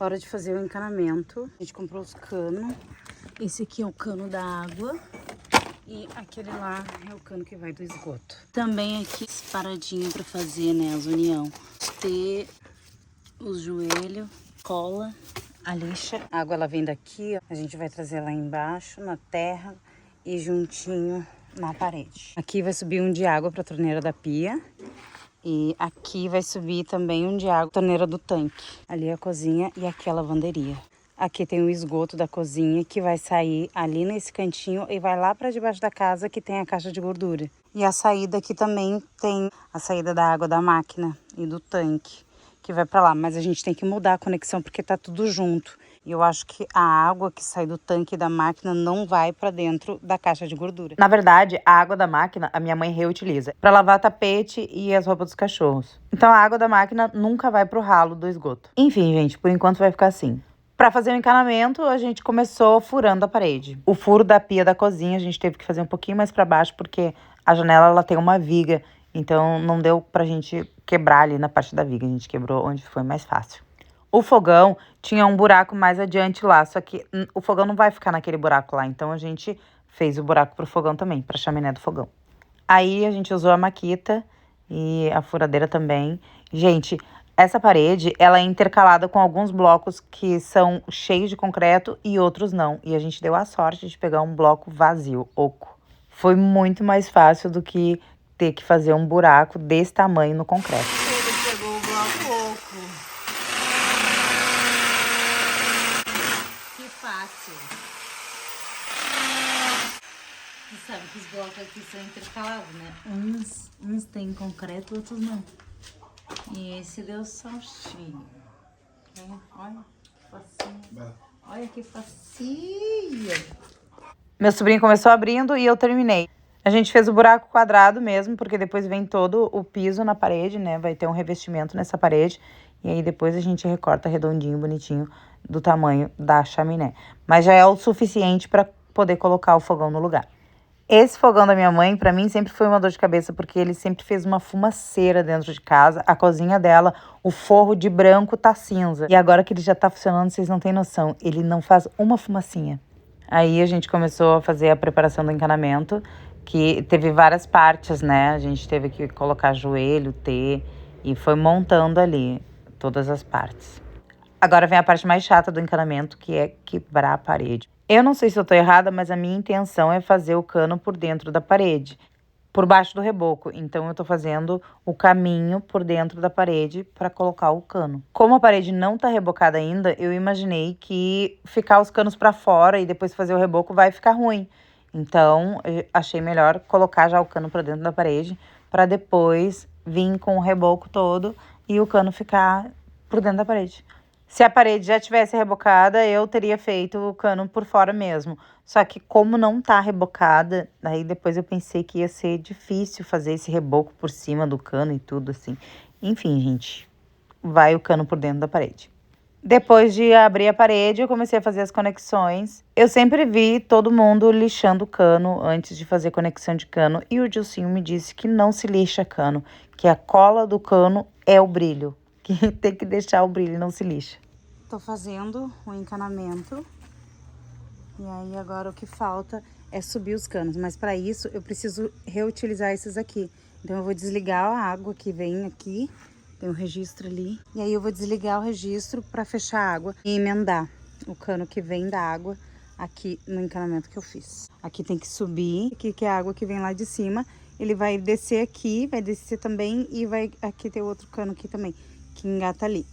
Hora de fazer o encanamento. A gente comprou os canos. Esse aqui é o cano da água. E aquele lá é o cano que vai do esgoto. Também aqui paradinha para fazer, né, as união. Ter os joelhos, cola, a lixa. A água ela vem daqui, ó. A gente vai trazer lá embaixo, na terra e juntinho na parede. Aqui vai subir um de água para a torneira da pia. E aqui vai subir também um de água, torneira do tanque. Ali é a cozinha e aqui é a lavanderia. Aqui tem o esgoto da cozinha que vai sair ali nesse cantinho e vai lá para debaixo da casa que tem a caixa de gordura. E a saída aqui também tem a saída da água da máquina e do tanque que vai para lá. Mas a gente tem que mudar a conexão porque tá tudo junto. E eu acho que a água que sai do tanque da máquina não vai para dentro da caixa de gordura. Na verdade, a água da máquina a minha mãe reutiliza para lavar tapete e as roupas dos cachorros. Então a água da máquina nunca vai pro ralo do esgoto. Enfim, gente, por enquanto vai ficar assim. Para fazer o encanamento, a gente começou furando a parede. O furo da pia da cozinha a gente teve que fazer um pouquinho mais para baixo porque a janela ela tem uma viga, então não deu pra gente quebrar ali na parte da viga, a gente quebrou onde foi mais fácil. O fogão tinha um buraco mais adiante lá, só que o fogão não vai ficar naquele buraco lá, então a gente fez o buraco pro fogão também, pra chaminé do fogão. Aí a gente usou a maquita e a furadeira também. Gente, essa parede, ela é intercalada com alguns blocos que são cheios de concreto e outros não. E a gente deu a sorte de pegar um bloco vazio, oco. Foi muito mais fácil do que ter que fazer um buraco desse tamanho no concreto. Ele pegou o bloco oco. Que fácil. Você sabe que os blocos aqui são intercalados, né? Uns tem concreto, outros não. E esse deu saltinho. Olha que facinho. Olha que facinho. Meu sobrinho começou abrindo e eu terminei. A gente fez o buraco quadrado mesmo, porque depois vem todo o piso na parede, né? Vai ter um revestimento nessa parede. E aí depois a gente recorta redondinho, bonitinho, do tamanho da chaminé. Mas já é o suficiente para poder colocar o fogão no lugar. Esse fogão da minha mãe, pra mim, sempre foi uma dor de cabeça, porque ele sempre fez uma fumaceira dentro de casa. A cozinha dela, o forro de branco tá cinza. E agora que ele já tá funcionando, vocês não têm noção, ele não faz uma fumacinha. Aí a gente começou a fazer a preparação do encanamento, que teve várias partes, né? A gente teve que colocar joelho, T, e foi montando ali todas as partes. Agora vem a parte mais chata do encanamento, que é quebrar a parede. Eu não sei se eu tô errada, mas a minha intenção é fazer o cano por dentro da parede, por baixo do reboco. Então eu tô fazendo o caminho por dentro da parede para colocar o cano. Como a parede não tá rebocada ainda, eu imaginei que ficar os canos para fora e depois fazer o reboco vai ficar ruim. Então eu achei melhor colocar já o cano para dentro da parede para depois vir com o reboco todo e o cano ficar por dentro da parede. Se a parede já tivesse rebocada, eu teria feito o cano por fora mesmo. Só que como não tá rebocada, aí depois eu pensei que ia ser difícil fazer esse reboco por cima do cano e tudo assim. Enfim, gente, vai o cano por dentro da parede. Depois de abrir a parede, eu comecei a fazer as conexões. Eu sempre vi todo mundo lixando o cano antes de fazer conexão de cano. E o Dilcinho me disse que não se lixa cano, que a cola do cano é o brilho. Que tem que deixar o brilho, não se lixa. Tô fazendo o encanamento. E aí agora o que falta é subir os canos. Mas para isso eu preciso reutilizar esses aqui. Então eu vou desligar a água que vem aqui. Tem um registro ali. E aí eu vou desligar o registro para fechar a água e emendar o cano que vem da água aqui no encanamento que eu fiz. Aqui tem que subir, aqui que é a água que vem lá de cima. Ele vai descer aqui, vai descer também e vai aqui ter outro cano aqui também, que engata ali.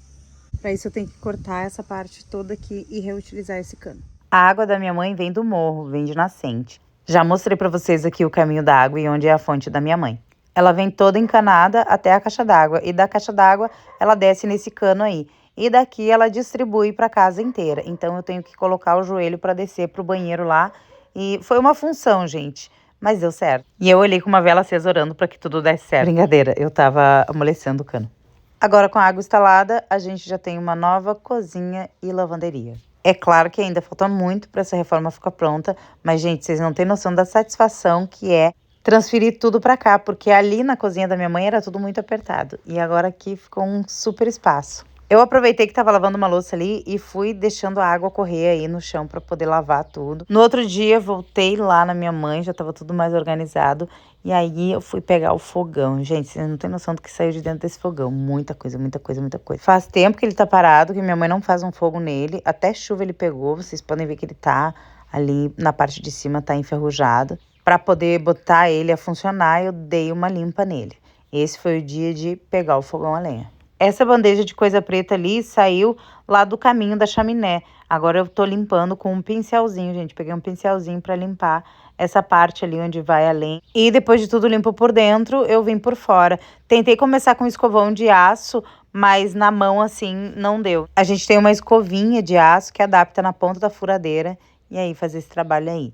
Para isso eu tenho que cortar essa parte toda aqui e reutilizar esse cano. A água da minha mãe vem do morro, vem de nascente. Já mostrei para vocês aqui o caminho da água e onde é a fonte da minha mãe. Ela vem toda encanada até a caixa d'água e da caixa d'água ela desce nesse cano aí. E daqui ela distribui para a casa inteira. Então eu tenho que colocar o joelho para descer para o banheiro lá. E foi uma função, gente, mas deu certo. E eu olhei com uma vela acesa orando para que tudo desse certo. Brincadeira, eu tava amolecendo o cano. Agora, com a água instalada, a gente já tem uma nova cozinha e lavanderia. É claro que ainda falta muito para essa reforma ficar pronta, mas, gente, vocês não têm noção da satisfação que é transferir tudo para cá, porque ali na cozinha da minha mãe era tudo muito apertado. E agora aqui ficou um super espaço. Eu aproveitei que tava lavando uma louça ali e fui deixando a água correr aí no chão para poder lavar tudo. No outro dia, voltei lá na minha mãe, já tava tudo mais organizado. E aí eu fui pegar o fogão. Gente, vocês não tem noção do que saiu de dentro desse fogão. Muita coisa, muita coisa, muita coisa. Faz tempo que ele tá parado, que minha mãe não faz um fogo nele. Até chuva ele pegou, vocês podem ver que ele tá ali na parte de cima, tá enferrujado. Para poder botar ele a funcionar, eu dei uma limpa nele. Esse foi o dia de pegar o fogão a lenha. Essa bandeja de coisa preta ali saiu lá do caminho da chaminé. Agora eu tô limpando com um pincelzinho, gente. Peguei um pincelzinho para limpar essa parte ali onde vai a lenha. E depois de tudo limpo por dentro, eu vim por fora. Tentei começar com escovão de aço, mas na mão assim não deu. A gente tem uma escovinha de aço que adapta na ponta da furadeira e aí fazer esse trabalho aí.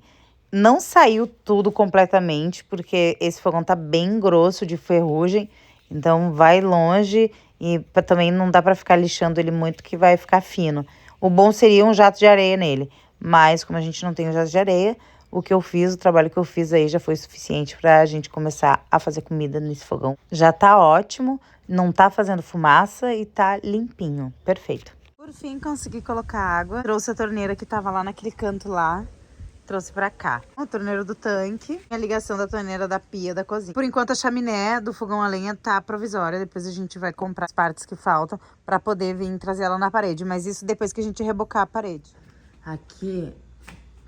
Não saiu tudo completamente, porque esse fogão tá bem grosso de ferrugem, então vai longe e também não dá para ficar lixando ele muito que vai ficar fino. O bom seria um jato de areia nele, mas como a gente não tem um jato de areia, o que eu fiz, o trabalho que eu fiz aí já foi suficiente para a gente começar a fazer comida nesse fogão. Já tá ótimo, não tá fazendo fumaça e tá limpinho, perfeito. Por fim consegui colocar água, trouxe a torneira que tava lá naquele canto lá. Trouxe pra cá. O torneiro do tanque e a ligação da torneira da pia da cozinha. Por enquanto a chaminé do fogão a lenha tá provisória. Depois a gente vai comprar as partes que faltam pra poder vir trazer ela na parede. Mas isso depois que a gente rebocar a parede. Aqui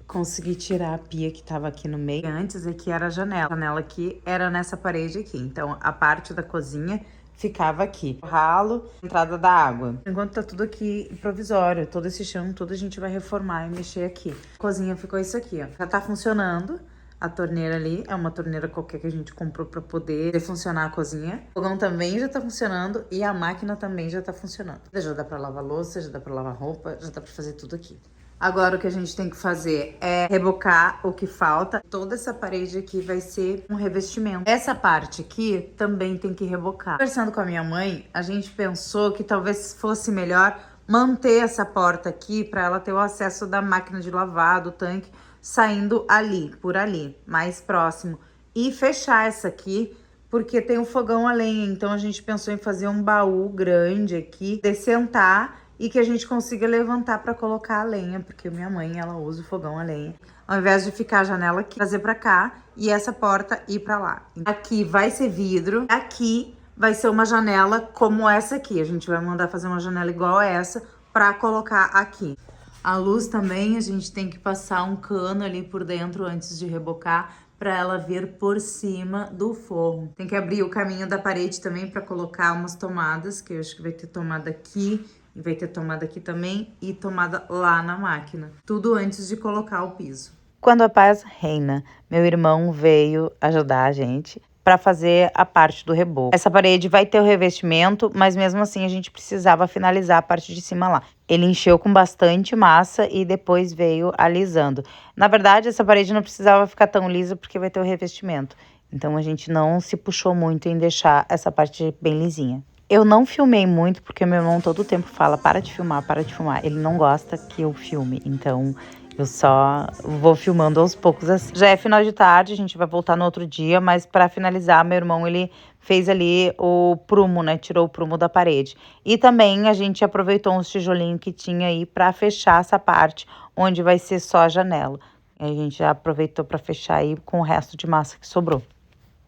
consegui tirar a pia que tava aqui no meio. Antes aqui era a janela. A janela aqui era nessa parede aqui. Então a parte da cozinha ficava aqui. O ralo, entrada da água. Enquanto tá tudo aqui provisório, todo esse chão, tudo a gente vai reformar e mexer aqui. A cozinha ficou isso aqui, ó. Já tá funcionando. A torneira ali é uma torneira qualquer que a gente comprou pra poder funcionar a cozinha. O fogão também já tá funcionando e a máquina também já tá funcionando. Já dá pra lavar louça, já dá pra lavar roupa, já dá pra fazer tudo aqui. Agora o que a gente tem que fazer é rebocar o que falta. Toda essa parede aqui vai ser um revestimento. Essa parte aqui também tem que rebocar. Conversando com a minha mãe, a gente pensou que talvez fosse melhor manter essa porta aqui para ela ter o acesso da máquina de lavar, do tanque, saindo ali, por ali, mais próximo. E fechar essa aqui, porque tem um fogão a lenha. Então a gente pensou em fazer um baú grande aqui, descentar e que a gente consiga levantar para colocar a lenha, porque minha mãe, ela usa o fogão a lenha. Ao invés de ficar a janela aqui, trazer para cá e essa porta ir para lá. Aqui vai ser vidro, aqui vai ser uma janela como essa aqui. A gente vai mandar fazer uma janela igual a essa para colocar aqui. A luz também, a gente tem que passar um cano ali por dentro antes de rebocar, para ela vir por cima do forro. Tem que abrir o caminho da parede também para colocar umas tomadas, que eu acho que vai ter tomada aqui, e vai ter tomada aqui também, e tomada lá na máquina. Tudo antes de colocar o piso. Quando a paz reina, meu irmão veio ajudar a gente para fazer a parte do reboco. Essa parede vai ter o revestimento, mas mesmo assim a gente precisava finalizar a parte de cima lá. Ele encheu com bastante massa e depois veio alisando. Na verdade, essa parede não precisava ficar tão lisa porque vai ter o revestimento. Então a gente não se puxou muito em deixar essa parte bem lisinha. Eu não filmei muito porque meu irmão todo o tempo fala, para de filmar, para de filmar. Ele não gosta que eu filme, então eu só vou filmando aos poucos assim. Já é final de tarde, a gente vai voltar no outro dia, mas para finalizar, meu irmão, ele fez ali o prumo, né? Tirou o prumo da parede. E também a gente aproveitou uns tijolinhos que tinha aí para fechar essa parte, onde vai ser só a janela. E a gente já aproveitou para fechar aí com o resto de massa que sobrou.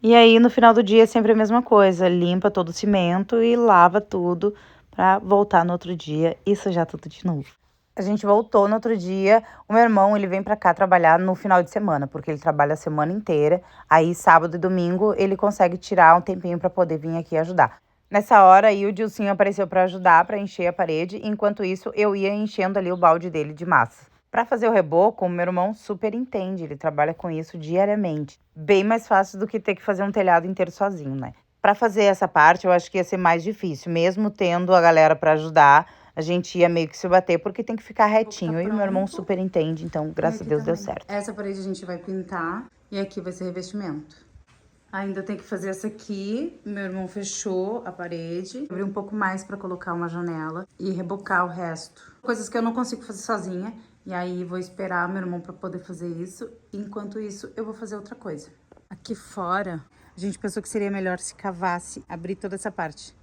E aí, no final do dia, é sempre a mesma coisa. Limpa todo o cimento e lava tudo para voltar no outro dia e sujar tudo de novo. A gente voltou no outro dia. O meu irmão, ele vem para cá trabalhar no final de semana, porque ele trabalha a semana inteira. Aí, sábado e domingo, ele consegue tirar um tempinho para poder vir aqui ajudar. Nessa hora, aí, o Dilcinho apareceu para ajudar, para encher a parede. Enquanto isso, eu ia enchendo ali o balde dele de massa. Para fazer o reboco, o meu irmão super entende, ele trabalha com isso diariamente. Bem mais fácil do que ter que fazer um telhado inteiro sozinho, né? Para fazer essa parte, eu acho que ia ser mais difícil. Mesmo tendo a galera para ajudar, a gente ia meio que se bater, porque tem que ficar retinho. E o meu irmão super entende, então, graças a Deus, deu certo. Essa parede a gente vai pintar e aqui vai ser revestimento. Ainda tem que fazer essa aqui. Meu irmão fechou a parede. Abri um pouco mais para colocar uma janela e rebocar o resto. Coisas que eu não consigo fazer sozinha. E aí, vou esperar meu irmão para poder fazer isso. Enquanto isso, eu vou fazer outra coisa. Aqui fora, a gente pensou que seria melhor se cavasse, abrir toda essa parte.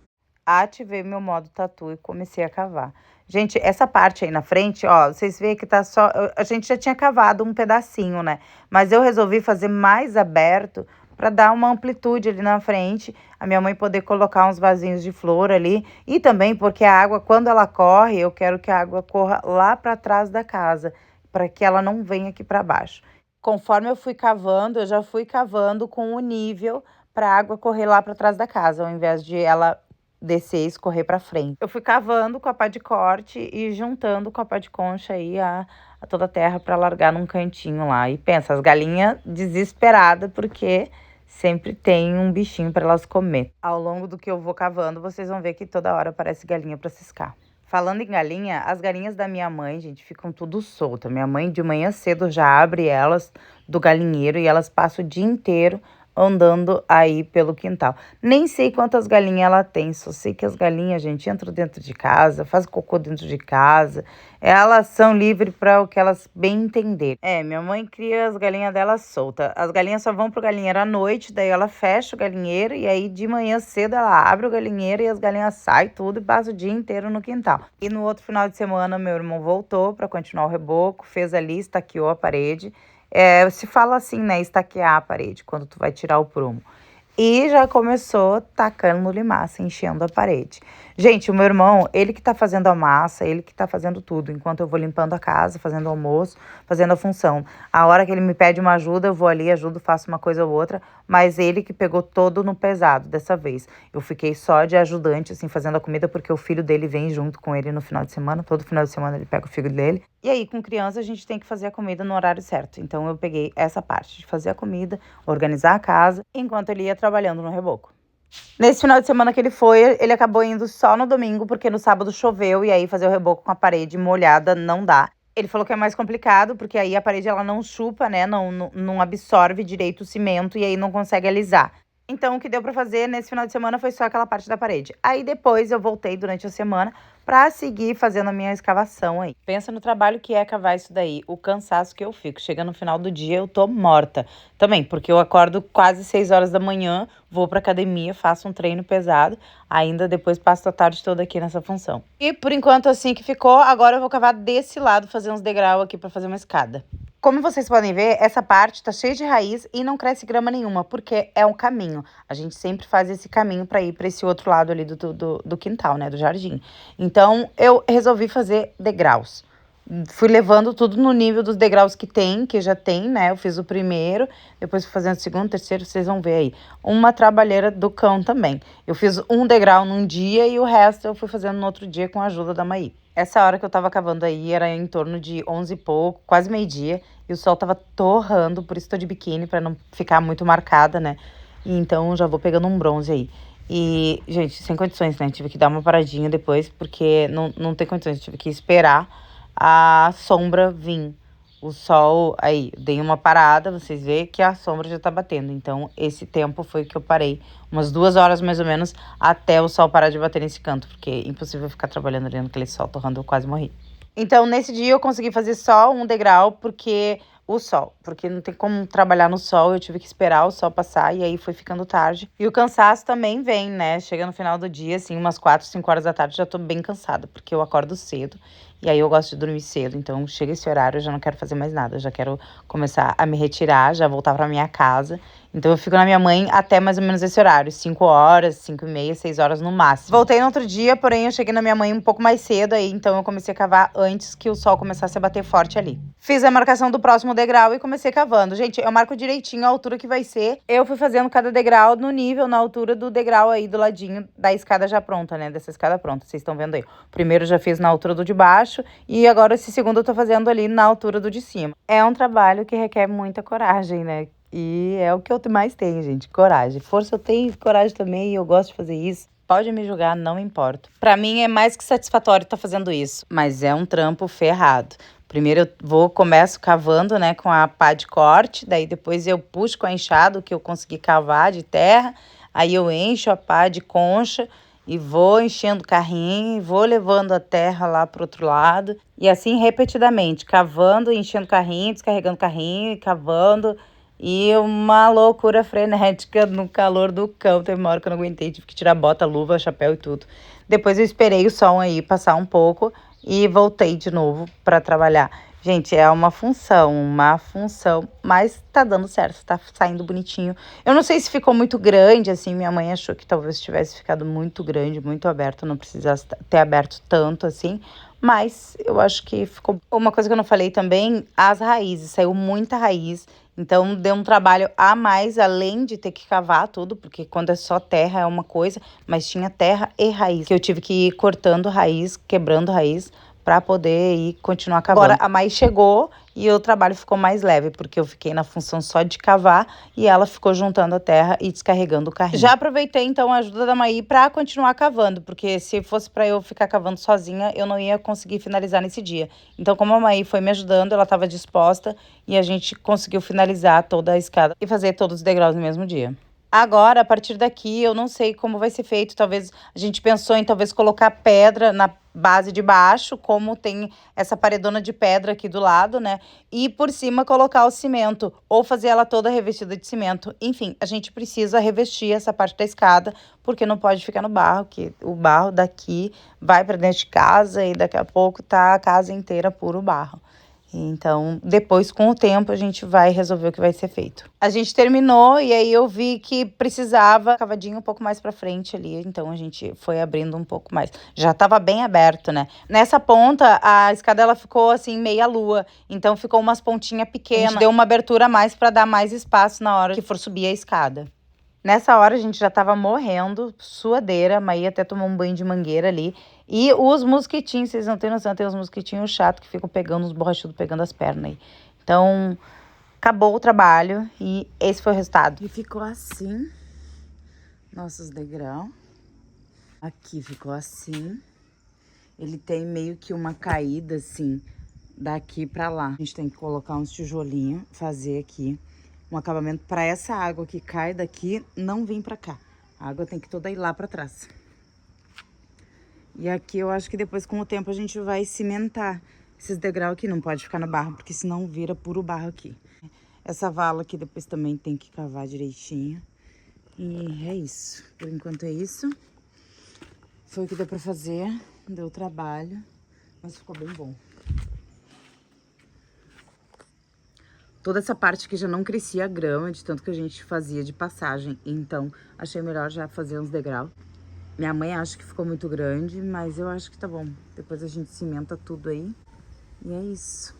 ativei meu modo tatu e comecei a cavar. Gente, essa parte aí na frente, ó, vocês veem que tá só... A gente já tinha cavado um pedacinho, né? Mas eu resolvi fazer mais aberto para dar uma amplitude ali na frente. A minha mãe poder colocar uns vasinhos de flor ali. E também porque a água, quando ela corre, eu quero que a água corra lá para trás da casa, para que ela não venha aqui para baixo. Conforme eu fui cavando, eu já fui cavando com o nível para a água correr lá para trás da casa, ao invés de ela descer e escorrer para frente. Eu fui cavando com a pá de corte e juntando com a pá de concha aí a toda a terra para largar num cantinho lá. E pensa, as galinhas desesperadas porque sempre tem um bichinho para elas comer. Ao longo do que eu vou cavando, vocês vão ver que toda hora aparece galinha para ciscar. Falando em galinha, as galinhas da minha mãe, gente, ficam tudo solta. Minha mãe de manhã cedo já abre elas do galinheiro e elas passam o dia inteiro andando aí pelo quintal. Nem sei quantas galinhas ela tem, só sei que as galinhas, gente, entram dentro de casa, fazem cocô dentro de casa. Elas são livres para o que elas bem entenderem. Minha mãe cria as galinhas dela solta. As galinhas só vão pro galinheiro à noite, daí ela fecha o galinheiro e aí de manhã cedo ela abre o galinheiro e as galinhas saem tudo e passa o dia inteiro no quintal. E no outro final de semana, meu irmão voltou para continuar o reboco, fez ali, estaqueou a parede. Se fala assim, né? Estaquear a parede, quando tu vai tirar o prumo. E já começou tacando limaça, enchendo a parede. Gente, o meu irmão, ele que tá fazendo a massa, ele que tá fazendo tudo. Enquanto eu vou limpando a casa, fazendo o almoço, fazendo a função. A hora que ele me pede uma ajuda, eu vou ali, ajudo, faço uma coisa ou outra. Mas ele que pegou todo no pesado dessa vez. Eu fiquei só de ajudante, assim, fazendo a comida, porque o filho dele vem junto com ele no final de semana. Todo final de semana ele pega o filho dele. E aí, com criança, a gente tem que fazer a comida no horário certo. Então, eu peguei essa parte de fazer a comida, organizar a casa, enquanto ele ia trabalhando no reboco. Nesse final de semana que ele foi, ele acabou indo só no domingo, porque no sábado choveu e aí fazer o reboco com a parede molhada não dá. Ele falou que é mais complicado, porque aí a parede ela não chupa, né? Não absorve direito o cimento e aí não consegue alisar. Então, o que deu pra fazer nesse final de semana foi só aquela parte da parede. Aí depois eu voltei durante a semana pra seguir fazendo a minha escavação aí. Pensa no trabalho que é cavar isso daí, o cansaço que eu fico. Chega no final do dia, eu tô morta. Também, porque eu acordo quase 6 horas da manhã, vou pra academia, faço um treino pesado, ainda depois passo a tarde toda aqui nessa função. E por enquanto assim que ficou, agora eu vou cavar desse lado, fazer uns degraus aqui pra fazer uma escada. Como vocês podem ver, essa parte tá cheia de raiz e não cresce grama nenhuma, porque é um caminho. A gente sempre faz esse caminho para ir para esse outro lado ali do quintal, né, do jardim. Então, eu resolvi fazer degraus. Fui levando tudo no nível dos degraus que já tem, né? Eu fiz o primeiro, depois fui fazendo o segundo, terceiro, vocês vão ver aí. Uma trabalheira do cão também. Eu fiz um degrau num dia e o resto eu fui fazendo no outro dia com a ajuda da Maí. Essa hora que eu tava cavando aí era em torno de 11 e pouco, quase meio-dia, e o sol tava torrando, por isso tô de biquíni, pra não ficar muito marcada, né? E então já vou pegando um bronze aí. E, gente, sem condições, né? Tive que dar uma paradinha depois, porque não tem condições, tive que esperar a sombra vir. O sol, aí, dei uma parada, vocês veem que a sombra já tá batendo. Então, esse tempo foi que eu parei, umas 2 horas mais ou menos, até o sol parar de bater nesse canto, porque é impossível ficar trabalhando ali naquele sol torrando, eu quase morri. Então, nesse dia eu consegui fazer só um degrau, porque não tem como trabalhar no sol, eu tive que esperar o sol passar e aí foi ficando tarde. E o cansaço também vem, né? Chega no final do dia, assim, umas 4, 5 horas da tarde, já tô bem cansada, porque eu acordo cedo e aí eu gosto de dormir cedo, então chega esse horário, eu já não quero fazer mais nada, eu já quero começar a me retirar, já voltar pra minha casa. Então eu fico na minha mãe até mais ou menos esse horário, 5 horas, 5 e meia, 6 horas no máximo. Voltei no outro dia, porém eu cheguei na minha mãe um pouco mais cedo aí, então eu comecei a cavar antes que o sol começasse a bater forte ali. Fiz a marcação do próximo degrau e comecei cavando. Gente, eu marco direitinho a altura que vai ser. Eu fui fazendo cada degrau no nível, na altura do degrau aí do ladinho da escada já pronta, né? Dessa escada pronta, vocês estão vendo aí. O primeiro eu já fiz na altura do de baixo e agora esse segundo eu tô fazendo ali na altura do de cima. É um trabalho que requer muita coragem, né? E é o que eu mais tenho, gente, coragem. Força eu tenho, coragem também, e eu gosto de fazer isso. Pode me julgar, não me importo. Pra mim é mais que satisfatório estar fazendo isso, mas é um trampo ferrado. Primeiro começo cavando, né, com a pá de corte, daí depois eu puxo com a enxada o que eu consegui cavar de terra, aí eu encho a pá de concha e vou enchendo o carrinho, vou levando a terra lá pro outro lado, e assim repetidamente, cavando, enchendo o carrinho, descarregando o carrinho e cavando. E uma loucura frenética no calor do cão. Teve uma hora que eu não aguentei, tive que tirar bota, luva, chapéu e tudo. Depois eu esperei o sol aí passar um pouco e voltei de novo para trabalhar. Gente, é uma função, mas tá dando certo, tá saindo bonitinho. Eu não sei se ficou muito grande, assim, minha mãe achou que talvez tivesse ficado muito grande, muito aberto, não precisasse ter aberto tanto, assim. Mas eu acho que ficou. Uma coisa que eu não falei também, as raízes, saiu muita raiz. Então deu um trabalho a mais, além de ter que cavar tudo, porque quando é só terra é uma coisa, mas tinha terra e raiz, que eu tive que ir cortando raiz, quebrando raiz, para poder ir continuar cavando. Agora a Mai chegou e o trabalho ficou mais leve, porque eu fiquei na função só de cavar e ela ficou juntando a terra e descarregando o carrinho. Já aproveitei então a ajuda da Mai para continuar cavando, porque se fosse para eu ficar cavando sozinha, eu não ia conseguir finalizar nesse dia. Então, como a Mai foi me ajudando, ela estava disposta e a gente conseguiu finalizar toda a escada e fazer todos os degraus no mesmo dia. Agora, a partir daqui, eu não sei como vai ser feito. Talvez a gente pensou em talvez colocar pedra na base de baixo, como tem essa paredona de pedra aqui do lado, né? E por cima colocar o cimento, ou fazer ela toda revestida de cimento. Enfim, a gente precisa revestir essa parte da escada, porque não pode ficar no barro, que o barro daqui vai para dentro de casa e daqui a pouco tá a casa inteira puro barro. Então, depois, com o tempo, a gente vai resolver o que vai ser feito. A gente terminou e aí eu vi que precisava cavadinho um pouco mais pra frente ali. Então, a gente foi abrindo um pouco mais. Já tava bem aberto, né? Nessa ponta, a escada ela ficou assim, meia lua. Então, ficou umas pontinhas pequenas. A gente deu uma abertura a mais pra dar mais espaço na hora que for subir a escada. Nessa hora a gente já tava morrendo, suadeira, a Maí até tomou um banho de mangueira ali. E os mosquitinhos, vocês não têm noção, tem os mosquitinhos chatos que ficam pegando os borrachudos, pegando as pernas aí. Então, acabou o trabalho e esse foi o resultado. E ficou assim, nossos degraus. Aqui ficou assim. Ele tem meio que uma caída assim, daqui pra lá. A gente tem que colocar uns tijolinhos, fazer aqui um acabamento para essa água que cai daqui não vir para cá. A água tem que toda ir lá para trás. E aqui eu acho que depois com o tempo a gente vai cimentar esses degraus aqui. Não pode ficar no barro, porque senão vira puro barro aqui. Essa vala aqui depois também tem que cavar direitinho. E é isso. Por enquanto é isso. Foi o que deu para fazer. Deu trabalho, mas ficou bem bom. Toda essa parte aqui já não crescia a grama, de tanto que a gente fazia de passagem. Então, achei melhor já fazer uns degraus. Minha mãe acha que ficou muito grande, mas eu acho que tá bom. Depois a gente cimenta tudo aí. E é isso.